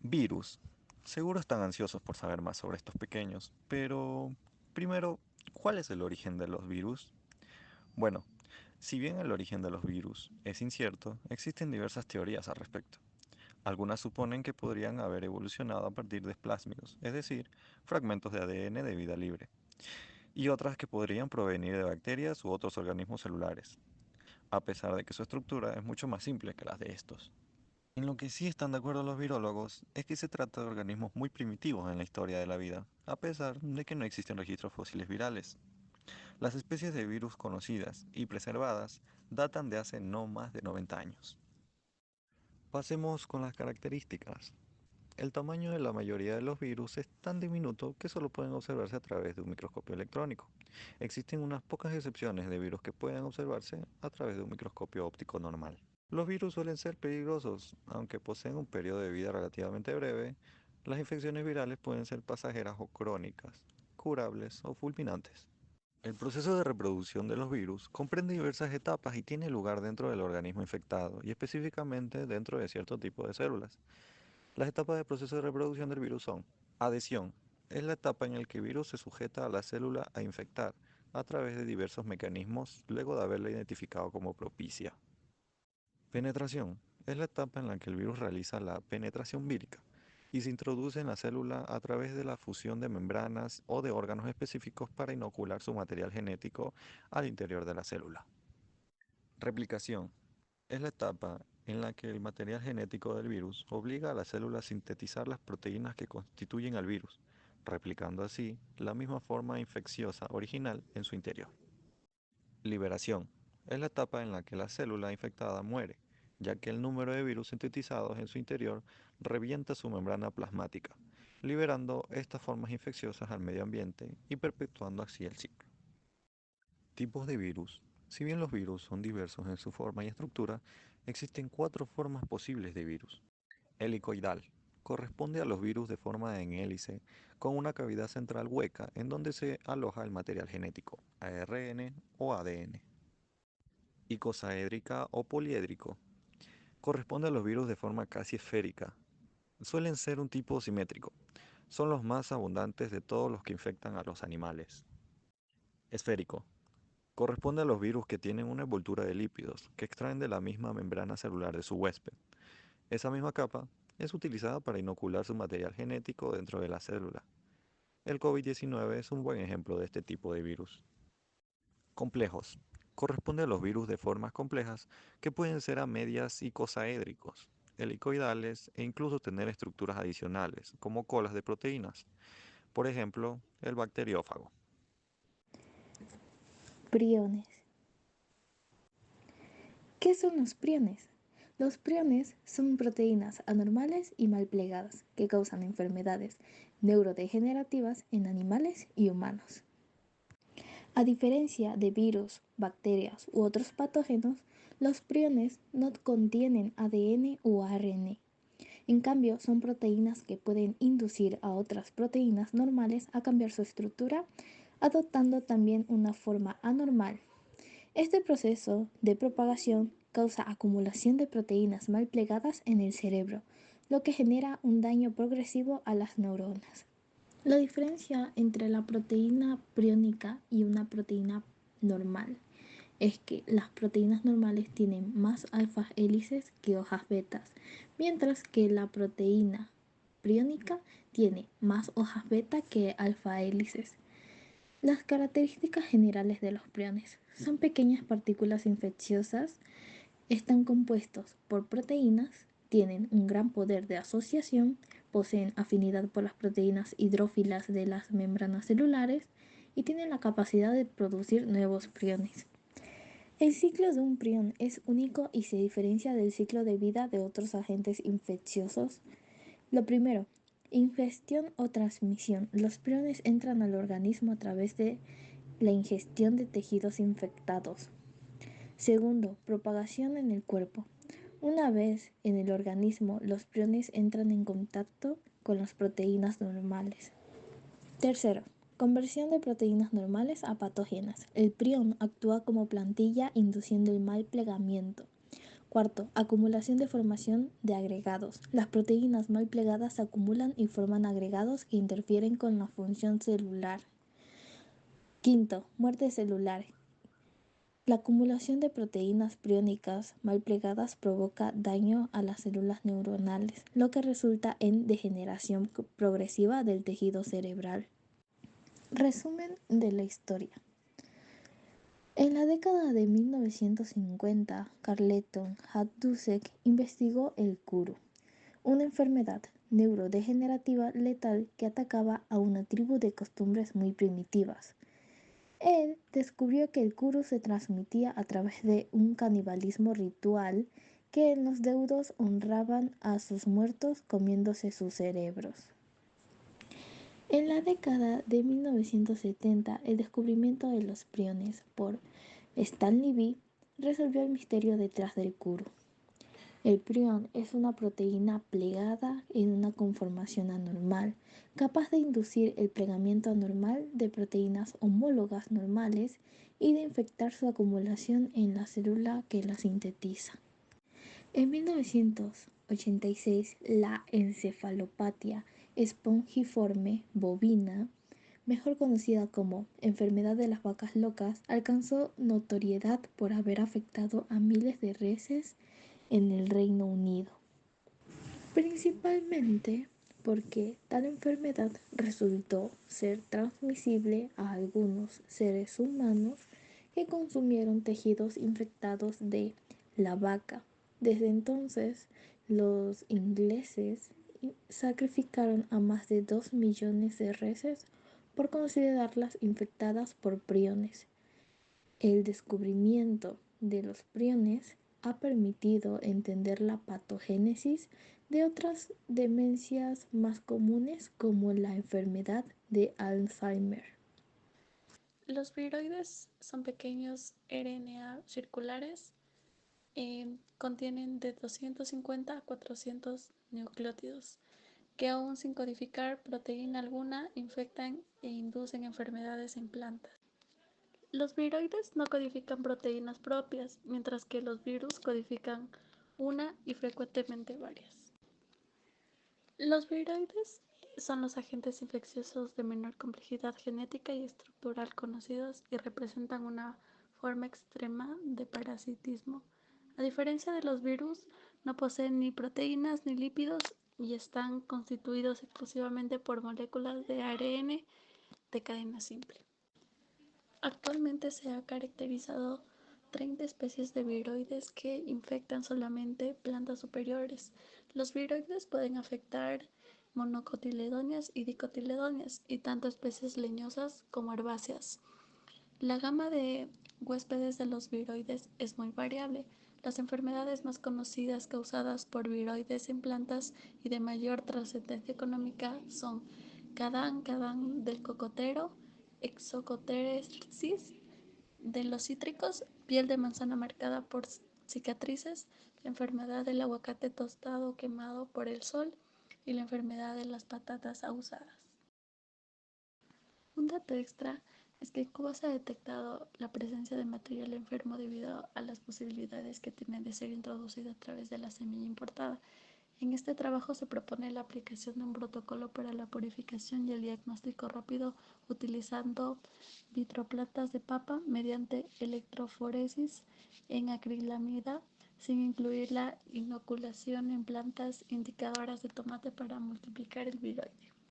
Virus. Seguro están ansiosos por saber más sobre estos pequeños, pero primero, ¿cuál es el origen de los virus? Bueno, si bien el origen de los virus es incierto, existen diversas teorías al respecto. Algunas suponen que podrían haber evolucionado a partir de plásmidos, es decir, fragmentos de ADN de vida libre, y otras que podrían provenir de bacterias u otros organismos celulares, a pesar de que su estructura es mucho más simple que las de estos. En lo que sí están de acuerdo los virólogos es que se trata de organismos muy primitivos en la historia de la vida, a pesar de que no existen registros fósiles virales. Las especies de virus conocidas y preservadas datan de hace no más de 90 años. Pasemos con las características. El tamaño de la mayoría de los virus es tan diminuto que solo pueden observarse a través de un microscopio electrónico. Existen unas pocas excepciones de virus que pueden observarse a través de un microscopio óptico normal. Los virus suelen ser peligrosos, aunque poseen un periodo de vida relativamente breve. Las infecciones virales pueden ser pasajeras o crónicas, curables o fulminantes. El proceso de reproducción de los virus comprende diversas etapas y tiene lugar dentro del organismo infectado y específicamente dentro de cierto tipo de células. Las etapas del proceso de reproducción del virus son: adhesión. Es la etapa en la que el virus se sujeta a la célula a infectar a través de diversos mecanismos luego de haberla identificado como propicia. Penetración. Es la etapa en la que el virus realiza la penetración vírica y se introduce en la célula a través de la fusión de membranas o de órganos específicos para inocular su material genético al interior de la célula. Replicación. Es la etapa en la que el material genético del virus obliga a la célula a sintetizar las proteínas que constituyen al virus, replicando así la misma forma infecciosa original en su interior. Liberación. Es la etapa en la que la célula infectada muere, ya que el número de virus sintetizados en su interior revienta su membrana plasmática, liberando estas formas infecciosas al medio ambiente y perpetuando así el ciclo. Tipos de virus. Si bien los virus son diversos en su forma y estructura, existen cuatro formas posibles de virus. Helicoidal. Corresponde a los virus de forma en hélice, con una cavidad central hueca en donde se aloja el material genético, ARN o ADN. Icosaédrica o poliédrico. Corresponde a los virus de forma casi esférica. Suelen ser un tipo simétrico. Son los más abundantes de todos los que infectan a los animales. Esférico. Corresponde a los virus que tienen una envoltura de lípidos que extraen de la misma membrana celular de su huésped. Esa misma capa es utilizada para inocular su material genético dentro de la célula. El COVID-19 es un buen ejemplo de este tipo de virus. Complejos. Corresponde a los virus de formas complejas que pueden ser a medias icosaédricos, helicoidales e incluso tener estructuras adicionales, como colas de proteínas. Por ejemplo, el bacteriófago. Priones. ¿Qué son los priones? Los priones son proteínas anormales y mal plegadas que causan enfermedades neurodegenerativas en animales y humanos. A diferencia de virus, bacterias u otros patógenos, los priones no contienen ADN u ARN. En cambio, son proteínas que pueden inducir a otras proteínas normales a cambiar su estructura, adoptando también una forma anormal. Este proceso de propagación causa acumulación de proteínas mal plegadas en el cerebro, lo que genera un daño progresivo a las neuronas. La diferencia entre la proteína priónica y una proteína normal es que las proteínas normales tienen más alfa hélices que hojas betas, mientras que la proteína priónica tiene más hojas beta que alfa hélices. Las características generales de los priones son pequeñas partículas infecciosas, están compuestos por proteínas, tienen un gran poder de asociación, poseen afinidad por las proteínas hidrófilas de las membranas celulares y tienen la capacidad de producir nuevos priones. El ciclo de un prión es único y se diferencia del ciclo de vida de otros agentes infecciosos. Lo primero, ingestión o transmisión. Los priones entran al organismo a través de la ingestión de tejidos infectados. Segundo, propagación en el cuerpo. Una vez en el organismo, los priones entran en contacto con las proteínas normales. Tercero, conversión de proteínas normales a patógenas. El prión actúa como plantilla induciendo el mal plegamiento. Cuarto, acumulación de formación de agregados. Las proteínas mal plegadas se acumulan y forman agregados que interfieren con la función celular. Quinto, muerte celular. La acumulación de proteínas priónicas mal plegadas provoca daño a las células neuronales, lo que resulta en degeneración progresiva del tejido cerebral. Resumen de la historia. En la década de 1950, Carleton Dusek investigó el Kuru, una enfermedad neurodegenerativa letal que atacaba a una tribu de costumbres muy primitivas. Él descubrió que el Kuru se transmitía a través de un canibalismo ritual que los deudos honraban a sus muertos comiéndose sus cerebros. En la década de 1970, el descubrimiento de los priones por Stanley B. resolvió el misterio detrás del Kuru. El prión es una proteína plegada en una conformación anormal, capaz de inducir el plegamiento anormal de proteínas homólogas normales y de infectar su acumulación en la célula que la sintetiza. En 1986, la encefalopatía espongiforme bovina, mejor conocida como enfermedad de las vacas locas, alcanzó notoriedad por haber afectado a miles de reses en el Reino Unido, principalmente porque tal enfermedad resultó ser transmisible a algunos seres humanos que consumieron tejidos infectados de la vaca. Desde entonces, los ingleses sacrificaron a más de 2 millones de reses por considerarlas infectadas por priones. El descubrimiento de los priones ha permitido entender la patogénesis de otras demencias más comunes como la enfermedad de Alzheimer. Los viroides son pequeños RNA circulares, contienen de 250 a 400 nucleótidos, que aún sin codificar proteína alguna infectan e inducen enfermedades en plantas. Los viroides no codifican proteínas propias, mientras que los virus codifican una y frecuentemente varias. Los viroides son los agentes infecciosos de menor complejidad genética y estructural conocidos y representan una forma extrema de parasitismo. A diferencia de los virus, no poseen ni proteínas ni lípidos y están constituidos exclusivamente por moléculas de ARN de cadena simple. Actualmente se ha caracterizado 30 especies de viroides que infectan solamente plantas superiores. Los viroides pueden afectar monocotiledóneas y dicotiledóneas y tanto especies leñosas como herbáceas. La gama de huéspedes de los viroides es muy variable. Las enfermedades más conocidas causadas por viroides en plantas y de mayor trascendencia económica son Cadán del cocotero, exocoteresis de los cítricos, piel de manzana marcada por cicatrices, la enfermedad del aguacate tostado quemado por el sol y la enfermedad de las patatas ahusadas. Un dato extra es que Cuba se ha detectado la presencia de material enfermo debido a las posibilidades que tiene de ser introducido a través de la semilla importada. En este trabajo se propone la aplicación de un protocolo para la purificación y el diagnóstico rápido utilizando vitroplantas de papa mediante electroforesis en acrilamida, sin incluir la inoculación en plantas indicadoras de tomate para multiplicar el viroide.